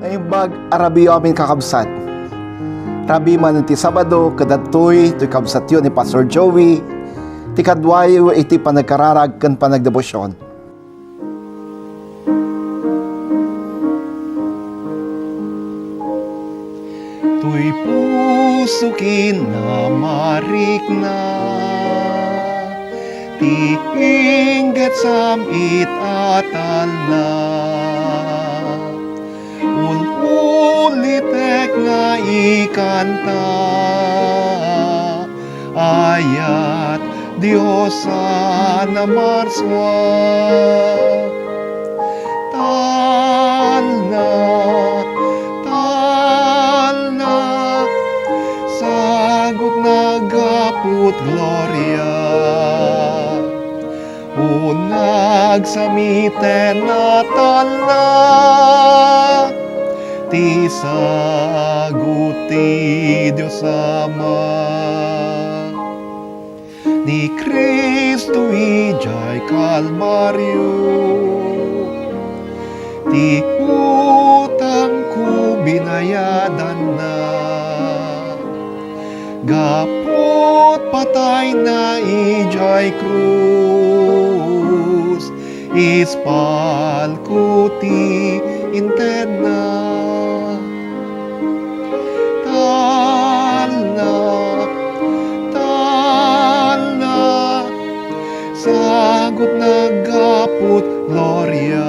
Naimbag arabi amin kakabsat. Rabi man iti Sabado, kadatoy, ito'y kabsat yun ni Pastor Joey, ti kadwayo iti panagkararag kan panagdebosyon. Tuy pusukin na marikna, ti ingget samit atal na. Ulitek nga ikanta, ayat Diyos na marswa. Talna, sagot na gaput gloria. Unag samiten na talna, ti saguti Diyos Ama. Ni Kristo ijay Kalbaryo, ti utang ko binayadan na. Gapot patay na ijay krus, ispal ko ti interna. Sagot na gaput gloria.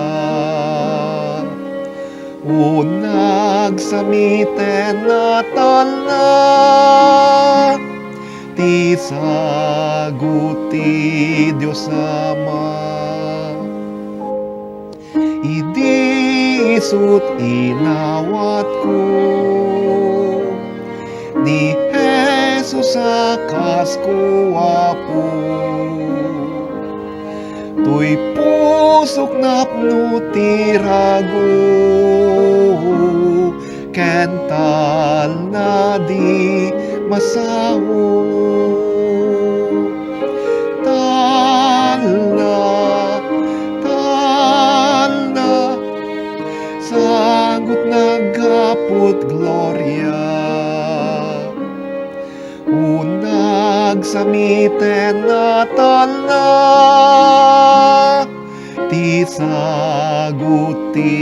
Unag samiten na talna, ti saguti Diyos Ama. Idi isut inawat ko, ni Jesus akas ko apo. Tuy pusok napno tirago, kental na di masaho. Talna, sagot na gaput gloria. Unag samiten na talna, ti saguti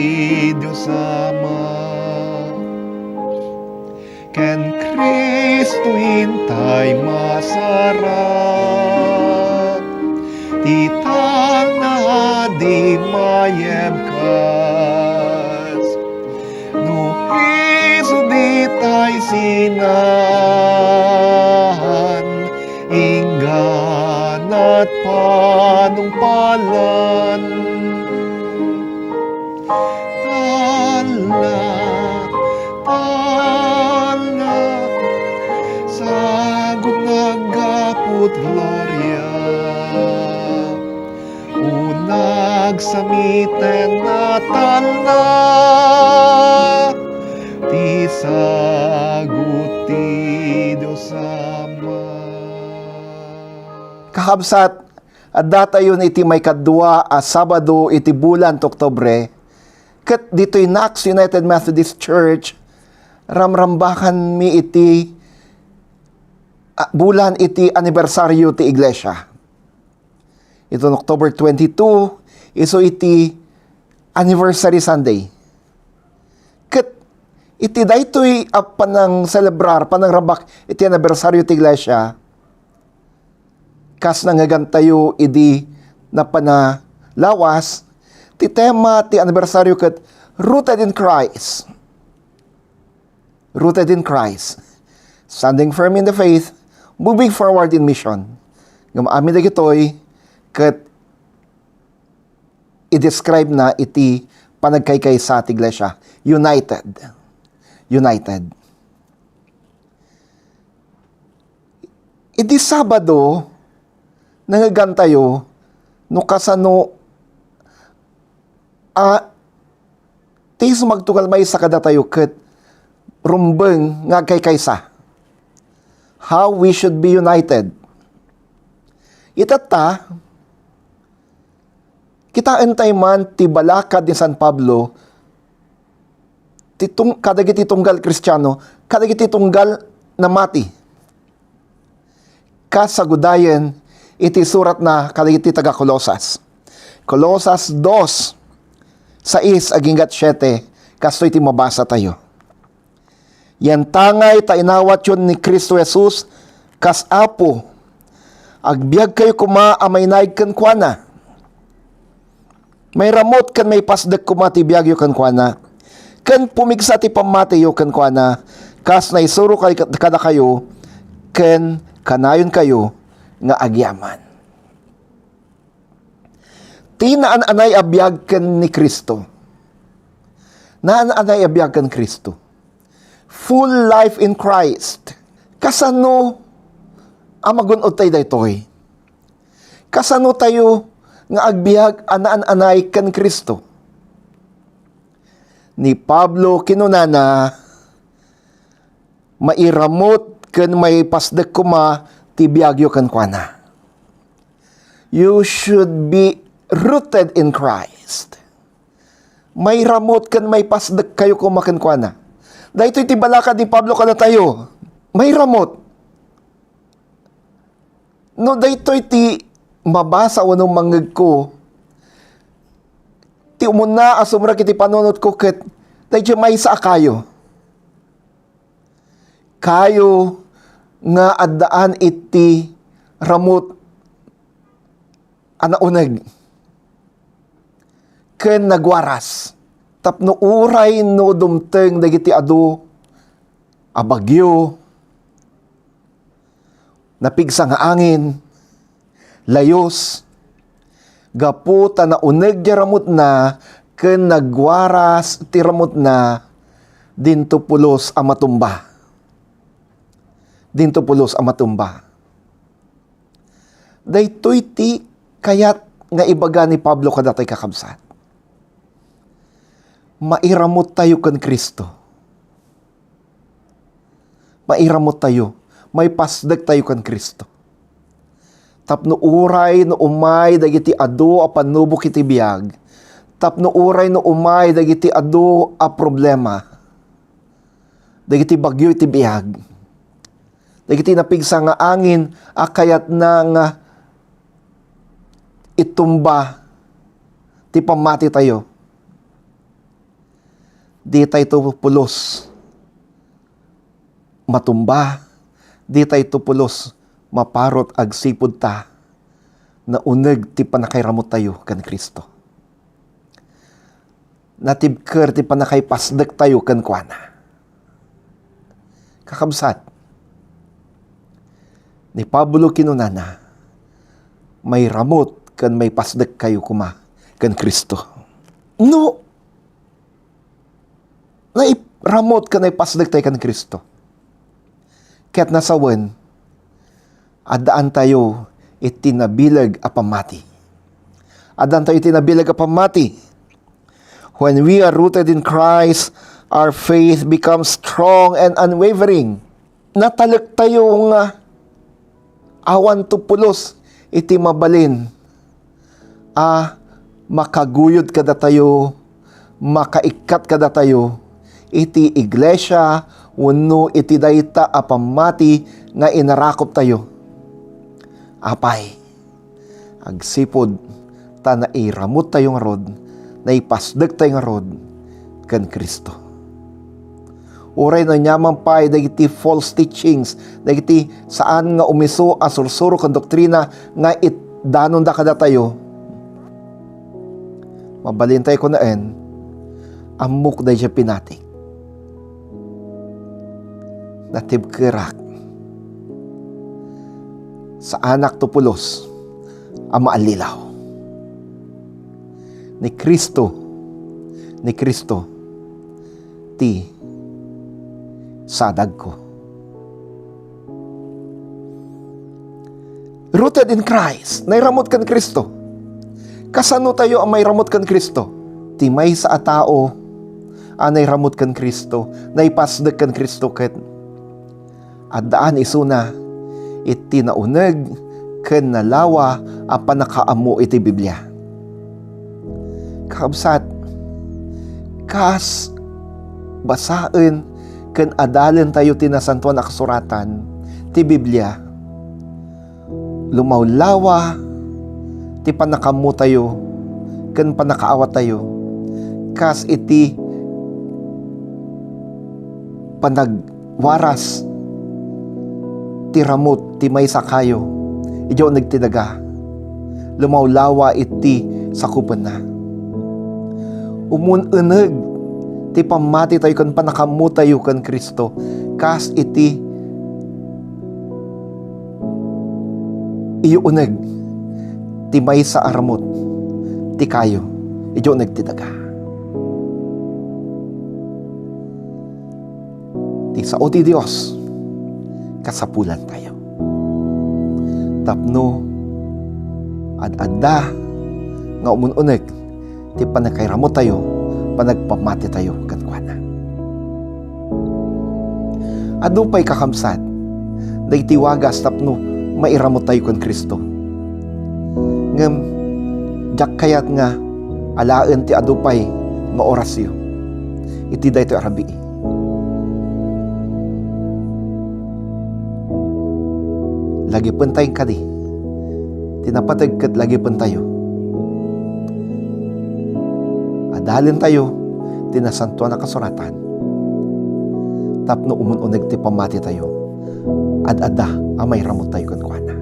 Diyos Ama. Ken Kristo hintay masarap, ti talna di mayemkas. No Kristo di tay sinahan, ingganat panungpalan. Talna, sagot na gaput gloria. Unag samiten na talna, ti saguti Diyos Ama. Kakabsat, at datayon iti may kadwa a Sabado iti bulan Oktubre, ket dito'y Knox United Methodist Church, ramrambakan mi iti bulan iti anibersaryo ti Iglesia. Ito October 22, iso iti Anniversary Sunday. Ket iti daytoy panang celebrar, panang rambak iti anibersaryo ti Iglesia, kas nangagantayo idi na panalawas, ti tema ti anibersaryo ket Rooted in Christ. Rooted in Christ. Standing firm in the faith, moving forward in mission. Ngam amin dagitoy ket i-describe na iti panagkaykay sa ti Iglesia. United. Iti Sabado, nangagantayo, no kasano, ti sumagtugal may sa kadatayo ket rumbeng nga kay kaysa. How we should be united. Itata, kita entay man ti balakad ni San Pablo, kadagiti tunggal Kristiyano, kadagiti tunggal na mati. Kasagudayan, iti surat na kadagiti taga Kolosas. Kolosas 2:6 aging 7, kasto iti mabasa tayo. Yan tangay ta inawat yun ni Kristo Jesus, kas apo, agbiag kayo kuma amay naig kan kuana. May ramot kan may pasdek kuma ti biag yu kan kuana. Kan pumigsa ti pamati yu kan kuana, kas naisuro kada kayo, kan kanayon kayo nga agyaman. Tinaan-anay abiyag kan ni Kristo. Naan-anay abiyag kan Kristo. Full life in Christ. Kasano amagunod tayo daytoy? Kasano tayo nga agbiag anaan-anay kan Kristo? Ni Pablo kinunana, mairamot kan may pasdek kuma ti biagyo kan kuana. You should be rooted in Christ. May ramot kan may pasdek kayo kumakan kuana. Dahito iti balakad ni Pablo kada tayo. May ramot. No, dahito iti mabasa o nung mangag ko, ti umuna asumra kiti panunod ko ket, dahito may sa kayo. Kayo nga addaan iti ramot anaunag. Ken nagwaras. Tapno uray no dumteng dagiti adu abagyo, napigsa nga angin, layos, gaputa na uneg jaramot na, ken nagwaras tiramot na, dinto pulos a matumba. Dinto pulos a matumba. Daytoy ti kayat nga ibaga ni Pablo kadatay kakabsat. Mairamot tayo kan Kristo. Mairamot tayo. May pasdag tayo kan Kristo. Tapno uray no umay dagiti adu a panubok iti biag. Tapno uray no umay dagiti adu a problema. Dagiti bagyo iti biag. Dagiti napigsa nga angin a kayat na nga itumba ti pamati tayo. Di tayo pulos matumba. Di tayo pulos maparot ag sipod ta na uneg ti panakairamot tayo kan Kristo. Natibker ti panakaipasdek tayo kan kuana. Kakabsat, ni Pablo kinunana, may ramot kan may pasdek kayo kuma kan Kristo. No, ramot kan may pasdek tayo kan Kristo. Kaya't nasawan, adaan tayo itinabilag a pamati. Adaan tayo itinabilag a pamati. When we are rooted in Christ, our faith becomes strong and unwavering. Natalek tayo nga awan to pulos iti mabalin. Makaguyod kada tayo, makaikat kada tayo, iti iglesia, wano iti dayta a pamati nga inarakop tayo. Apay, agsipod, ta nairamot tayong rod, naipasdag tayong rod, kan Kristo. Uray na nyaman pa'y dagiti false teachings, dagiti saan nga umiso asursuro kan doktrina nga danon da kada tayo. Mabalintay ko naan, amok day siya pinatik. Natibkerak sa anak tupulos ang maalilaw. Ni Kristo, ti sadag ko. Rooted in Christ, nairamot kan Kristo. Kasano tayo ang may ramot kan Kristo? Ti may sa atao, anay ramot kan Kristo, naipasdag kan Kristo ket at daan isuna, iti nauneg, ken nalawa, a panakaamo iti Biblia. Kakabsat, kas basaen ken adalen tayo ti nasantuan a kasuratan ti Biblia. Lumawlawa ti panakamu tayo ken panakaawat tayo kas iti panagwaras ti ramot ti maysa kayo ijo nagtinaga. Lumawlawa iti sakupan na. Umununeg ti pamati tayo kan panakamu tayo kan Kristo kas iti iuneg ti maysa aramot ti kayo ijo nagtinaga. Ti sao ti Dios kasapulan tayo. Tapno ad-adda nga umununeg ti panakairamo tayo, panagpamati tayo kankwana. Adu pa'y kakamsat, dayti wagas tapno mairamo tayo kan Kristo. Ngem, jak kayat nga alaan ti adu pa'y nga orasyo. Iti dayto arabi. Lagi pantay kadi. Tinapatag kat lagi pantayo. Adalin tayo, tinasantuan na kasuratan. Tapno umununeg ti pamati tayo. Ad-ada, amay ramot tayo kankwana.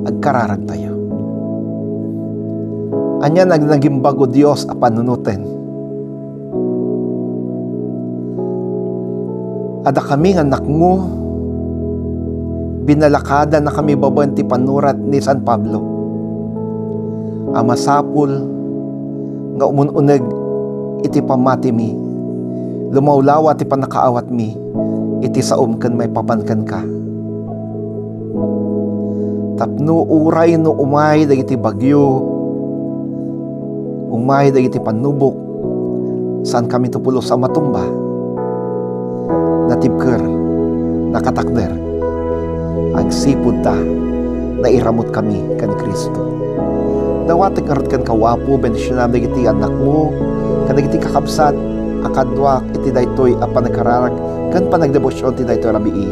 Agkararag tayo. Anya naging bago Dios a panunutin. Ada kami nga nakngo, binalakada na kami baban ti panurat ni San Pablo. Amasapul nga umununeg iti pamati mi, lumawlawa ti panakaawat mi, iti saom ken may papankan ka. Tapno uray no umay dagiti bagyo, umay dagiti panubok, saan kami tupulo sa matumba, natibker, nakatakder, agsipud ta, nairamot kami kan Kristo. Dawati karot kan kawapo, bendisyonan dagiti anak mo, kadagiti kakabsat, akadwak, iti daytoy a panagkararag, kan panagdebosyon ti daytoy rabii.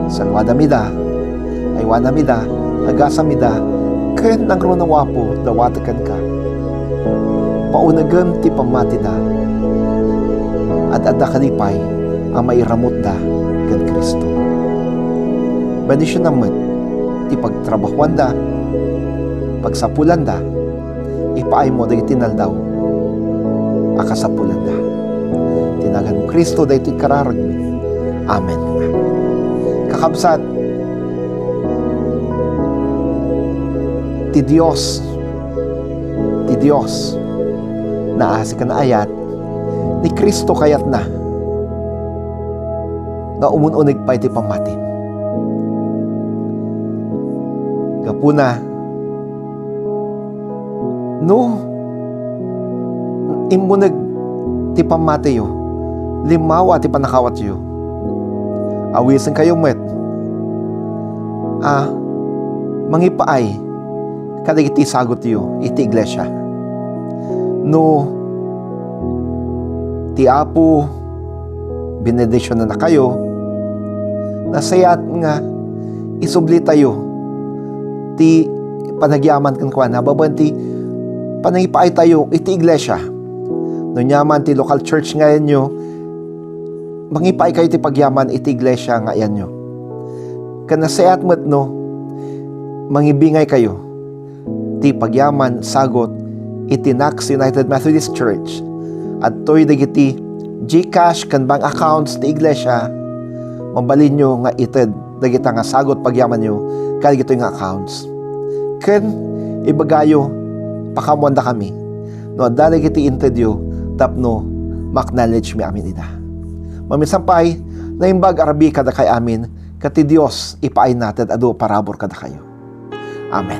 Salwada mida, aywana mida, agasa mida, ken nangro na wapo, dawati kan ka. Paunagan ti pamati da, at adda kalipay, ang mairamot da kan Kristo. Bendisyonan met, ti pagtrabahuan da, pagsapulan da, ipaay mo dagiti naldaw, akasapulan da. Tinagan mo Kristo dahito kararag mi. Amen. Kakabsat, ti Dios, naasi ka na ayat, ni Kristo kayat na, nga umununig pa iti pamatin. Gapuna, no, imunag ti pamatayo, limawa ti panakawat yo. Awisan kayo met. Mangipaay, kadagiti sagot yo, iti iglesia. No, ti Apo, benedisyon na kayo, nasayat nga, isubli tayo, ti panagyaman kan kwa na, babanti, panangipaay tayo, iti iglesia. No nyaman ti local church ngayon nyo, mangipaay kayo ti pagyaman, iti iglesia ngayon nyo. Kanasayat mo't no, mangibingay kayo, ti pagyaman, sagot, iti Nax United Methodist Church, at to'y dagiti GCash kan bank accounts ti iglesia, mabalin nyo nga ited, dagita nga sagot pagyaman nyo, kadagito nga accounts. Ken, ibagayo, pakamwanda kami. No, dali kiti interview, tapno, maknowledge mi amin ida. Mamisampay, na imbag arabi kada kay amin, kati Dios, ipaay natin ado parabor kada kayo. Amen.